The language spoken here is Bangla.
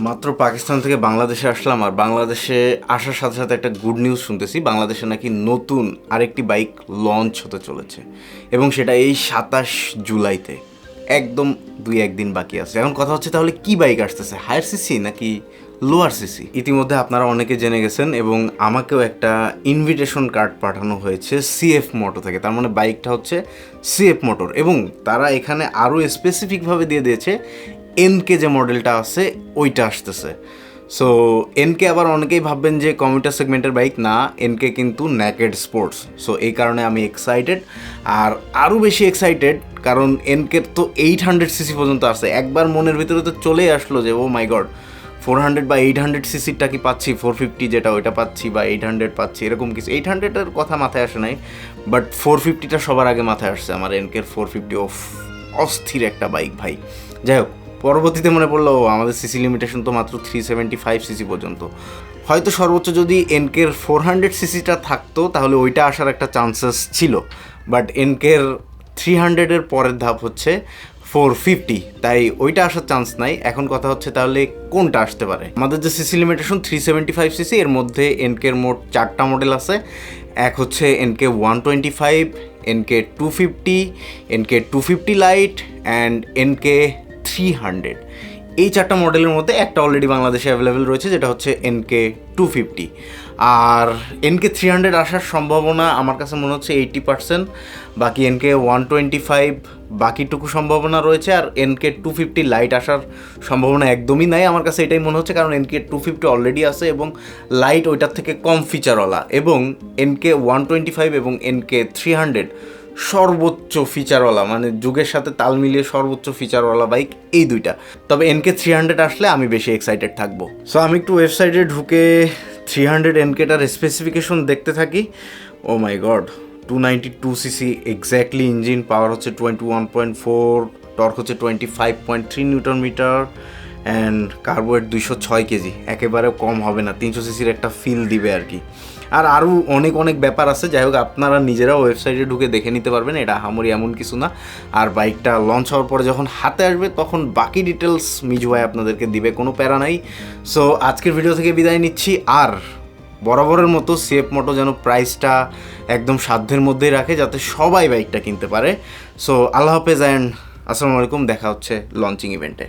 মাত্র পাকিস্তান থেকে বাংলাদেশে আসলাম, আর বাংলাদেশে আসার সাথে সাথে একটা গুড নিউজ শুনতেছি, বাংলাদেশে নাকি নতুন আরেকটি বাইক লঞ্চ হতে চলেছে এবং সেটা এই 27 জুলাইতে। একদম 2-1 দিন বাকি আছে। এখন কথা হচ্ছে তাহলে কি বাইক আসতেছে, হায়ার সিসি নাকি লোয়ার সিসি? ইতিমধ্যে আপনারা অনেকে জেনে গেছেন এবং আমাকেও একটা ইনভিটেশন কার্ড পাঠানো হয়েছে সিএফ মোটর থেকে। তার মানে বাইকটা হচ্ছে সিএফ মোটর এবং তারা এখানে আরও স্পেসিফিকভাবে দিয়ে দিয়েছে এনকে যে মডেলটা আছে ওইটা আসতেছে। সো এনকে আবার অনেকেই ভাববেন যে কমিউটার সেগমেন্টের বাইক, না, এনকে কিন্তু নেকেড স্পোর্টস। সো এই কারণে আমি এক্সাইটেড, আর আরও বেশি এক্সাইটেড কারণ এনকের তো 800 সিসি পর্যন্ত আসছে। একবার মনের ভিতরে তো চলেই আসলো যে ও মাই গড, 400 বা 800 সিসিরটা কি পাচ্ছি, 450 যেটা ওইটা পাচ্ছি বা 800 পাচ্ছি, এরকম কিছু। 800-এর কথা মাথায় আসে নাই, বাট 450টা সবার আগে মাথায় আসছে আমার। এনকের 450 অস্থির একটা বাইক ভাই। যাই হোক, পরবর্তীতে মনে পড়লো আমাদের সিসি লিমিটেশন তো মাত্র 375 সিসি পর্যন্ত। হয়তো সর্বোচ্চ যদি এনকের 400 সিসিটা থাকতো তাহলে ওইটা আসার একটা চান্সেস ছিল, বাট এনকের 300-এর পরের ধাপ হচ্ছে 450, তাই ওইটা আসার চান্স নাই। এখন কথা হচ্ছে তাহলে কোনটা আসতে পারে। আমাদের যে সিসি লিমিটেশন 375 সিসি, এর মধ্যে এনকের মোট 4টা মডেল আছে। এক হচ্ছে NK 125, NK 250, NK 250 light and NK 300। এই 4টা মডেলের মধ্যে একটা অলরেডি বাংলাদেশে অ্যাভেলেবেল রয়েছে, যেটা হচ্ছে এনকে 250। আর এনকে 300 আসার সম্ভাবনা আমার কাছে মনে হচ্ছে 80%। বাকি এনকে 125 বাকিটুকু সম্ভাবনা রয়েছে, আর এনকে 250 লাইট আসার সম্ভাবনা একদমই নাই আমার কাছে, এটাই মনে হচ্ছে। কারণ এনকে 250 অলরেডি আছে এবং লাইট ওইটার থেকে কম ফিচারওয়ালা, এবং এনকে 125 এবং এনকে 300 সর্বোচ্চ ফিচারওয়ালা, মানে যুগের সাথে তাল মিলিয়ে সর্বোচ্চ ফিচারওয়ালা বাইক এই দুইটা। তবে এনকে 300 আসলে আমি বেশি এক্সাইটেড থাকবো। সো আমি একটু ওয়েবসাইটে ঢুকে 300 এনকেটার স্পেসিফিকেশন দেখতে থাকি। Oh my God, 292 CC exactly, engine power হচ্ছে 21.4, টর্ক হচ্ছে 25.3 newton meter, and kerb weight 206 kg. একেবারে কম হবে না, 300 সিসির একটা ফিল দিবে আর কি। আর আরও অনেক অনেক ব্যাপার আছে। যাই হোক, আপনারা নিজেরাও ওয়েবসাইটে ঢুকে দেখে নিতে পারবেন, এটা আহামরি এমন কিছু না। আর বাইকটা লঞ্চ হওয়ার পরে যখন হাতে আসবে তখন বাকি ডিটেলস মিজু ভাই আপনাদেরকে দিবে, কোনো প্যারা নাই। সো আজকের ভিডিও থেকে বিদায় নিচ্ছি, আর বরাবরের মতো সিএফ মোটো যেন প্রাইসটা একদম সাধ্যের মধ্যেই রাখে যাতে সবাই বাইকটা কিনতে পারে। সো আল্লাহ হাফেজ অ্যান্ড আসসালামু আলাইকুম, দেখা হচ্ছে লঞ্চিং ইভেন্টে।